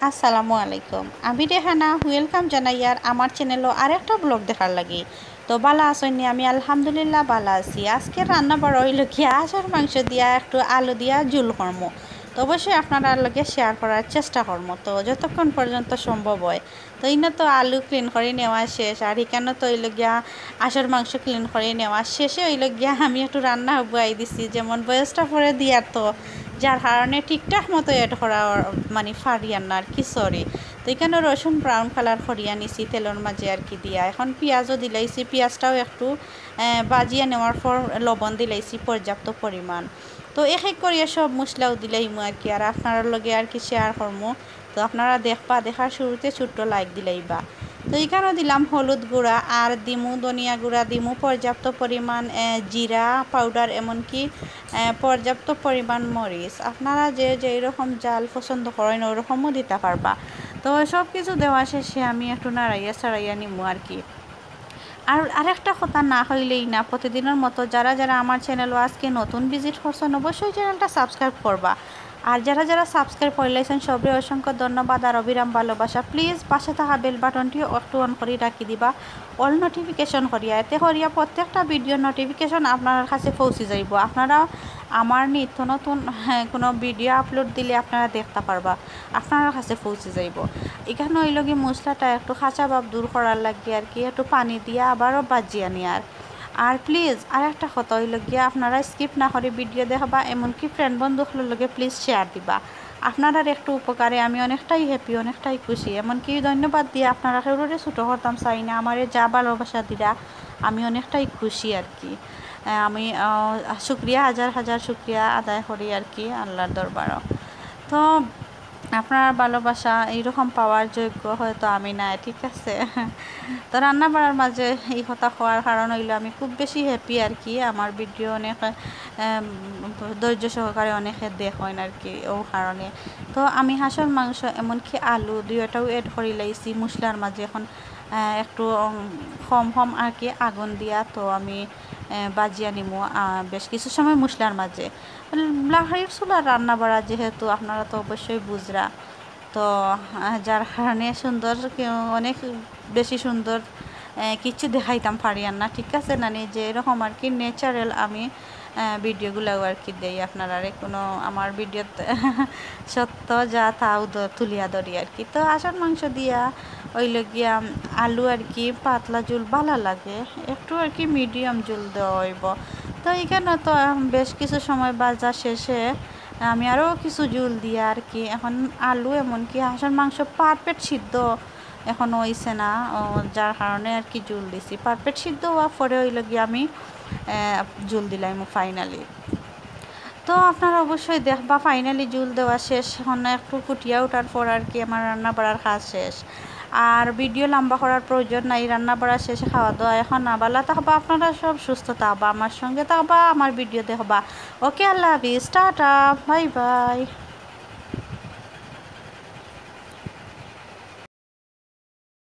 আসসালামু আলাইকুম। আমি রেহানা ওয়েলকাম জানাই আর আমার চ্যানেলও আরেকটা ব্লগ দেখার লাগি। তো বালা আসেননি? আমি আলহামদুলিল্লাহ বালা আছি। আজকে রান্না বড় হইল কি হাঁসের মাংস দিয়া একটু আলু দিয়া ঝুল করমো। তো অবশ্যই আপনারা লগে শেয়ার করার চেষ্টা করবো, তো যতক্ষণ পর্যন্ত সম্ভব হয়। তো ইনো তো আলু ক্লিন করে নেওয়া শেষ, আর এখানে তো হইল গিয়া হাঁসের মাংস ক্লিন করে নেওয়া শেষে হইল গিয়া আমি একটু রান্না বুয়াই দিছি, যেমন বয়সটা পরে দিয়ার তো যার কারণে ঠিকঠাক মতো এড করা মানে ফারিয়ান না আর কি, সরি। তো এখানে রসুন ব্রাউন কালার করিয়া নিছি তেলের মাঝে আর কি দিয়া, এখন পেঁয়াজও দিলাইছি, পেঁয়াজটাও একটু বাজিয়া নেওয়ার পর লবণ দিলাইছি পর্যাপ্ত পরিমাণ। তো এক এক করিয়া সব মশলাও দিলাইমু আর কি, আর আপনার লগে আর কি শেয়ার করমু। তো আপনারা দেখবা, দেখার শুরুতে ছোট্ট লাইক দিলাইবা। তো এখানেও দিলাম হলুদ গুঁড়া, আর দিমু ধনিয়া গুঁড়া, দিমু পর্যাপ্ত পরিমাণ জিরা পাউডার, এমনকি পর্যাপ্ত পরিমাণ মরিচ। আপনারা যে যেই রকম জাল পছন্দ করেন ওরকমও দিতে পারবা। তো সব কিছু দেওয়া শেষে আমি একটু নাড়াইয়া ছাড়াইয়া নিমু আর কি। আর আরেকটা কথা না হইলেই না, প্রতিদিনের মতো যারা যারা আমার চ্যানেলও আজকে নতুন ভিজিট করছেন অবশ্যই চ্যানেলটা সাবস্ক্রাইব করবা। আর যারা যারা সাবস্ক্রাইব করে লাইছেন সবরে অসংখ্য ধন্যবাদ আর অবিরাম ভালোবাসা। প্লিজ পাশে থাকা বেল বাটনটিও একটু অন করে রাখি দিবা, অল নোটিফিকেশন করিয়া, এতে করিয়া প্রত্যেকটা ভিডিও নোটিফিকেশন আপনার কাছে পৌঁছে যাইব। আপনারা আমার নিত্য নতুন কোনো ভিডিও আপলোড দিলে আপনারা দেখতে পারবা, আপনার কাছে পৌঁছে যাইব। এখানে হইল কি মশলাটা একটু কাঁচা ভাব দূর করার লাগে আর কি, একটু পানি দিয়ে আবারও বাজিয়ে নেওয়ার। আর প্লিজ আর একটা কথা হইল গিয়া, আপনারা স্কিপ না করে ভিডিও দেখবা, এমনকি ফ্রেন্ড বন্ধুগুলোর লগে প্লিজ শেয়ার দিবা। আপনার একটু উপকারে আমি অনেকটাই হ্যাপি, অনেকটাই খুশি। এমনকি ধন্যবাদ দিয়ে আপনারা কেউরে ছোটো করতাম চাই না, আমার যা ভালোবাসা দিরা আমি অনেকটাই খুশি আর কি। আমি শুক্রিয়া, হাজার হাজার শুক্রিয়া আদায় করি আর কি আল্লাহর দরবারও। তো আপনার ভালোবাসা এইরকম পাওয়ার যোগ্য হয়তো আমি নাই, ঠিক আছে। তো রান্না বাড়ার মাঝে এই কথা হওয়ার কারণ হইলো আমি খুব বেশি হ্যাপি আর কি। আমার ভিডিও অনেক ধৈর্য সহকারে অনেকে দেখেন আর কি, ও কারণে। তো আমি হাঁসের মাংস এমনকি আলু দুইটাও এড করে লাইছি মশলার মাঝে। এখন একটু কম কম আর কি আগুন দিয়া তো আমি বাজিয়া নিমু বেশ কিছু সময় মশলার মাঝে। লাহারির চুলার রান্না বাড়া যেহেতু আপনারা তো অবশ্যই বুঝরা, তো যার কারণে সুন্দর অনেক বেশি সুন্দর কিছু দেখাইতাম পারিয়ান না, ঠিক আছে না, যে এরকম আর কি ন্যাচারাল আমি ভিডিওগুলোও আর কি দেই আপনারা কোনো আমার ভিডিওতে সত্য যা তাও তুলিয়া ধরি আর কি। তো হাঁসের মাংস দিয়া ওইল গিয়া আলু আর কি পাতলা ঝোল ভালো লাগে, একটু আর কি মিডিয়াম ঝোল দেওয়া হইব। তো এখানে তো বেশ কিছু সময় বাজা শেষে আমি আরও কিছু ঝোল দিয়ে আর কি, এখন আলু এমনকি হাঁসের মাংস পারফেক্ট সিদ্ধ এখনও হইছে না, যার কারণে আর কি ঝোল দিছি। পারফেক্ট সিদ্ধ হওয়ার পরে হইল গিয়ে আমি ঝোল দিলাম ফাইনালি। তো আপনারা অবশ্যই দেখবা ফাইনালি ঝোল দেওয়া শেষ, এখন একটু ফুটিয়া ওঠার পর আর কি আমার রান্না বাড়ার কাজ শেষ। আর ভিডিও লম্বা করার প্রয়োজন নাই, রান্না বাড়া শেষে খাওয়া দাওয়া এখন আবালা থাকবা, আপনারা সব সুস্থ থাকবা, আমার সঙ্গে থাকবা, আমার ভিডিও দেখবা। ওকে, আল্লাহ হাফিজ, টাটা, বাই বাই।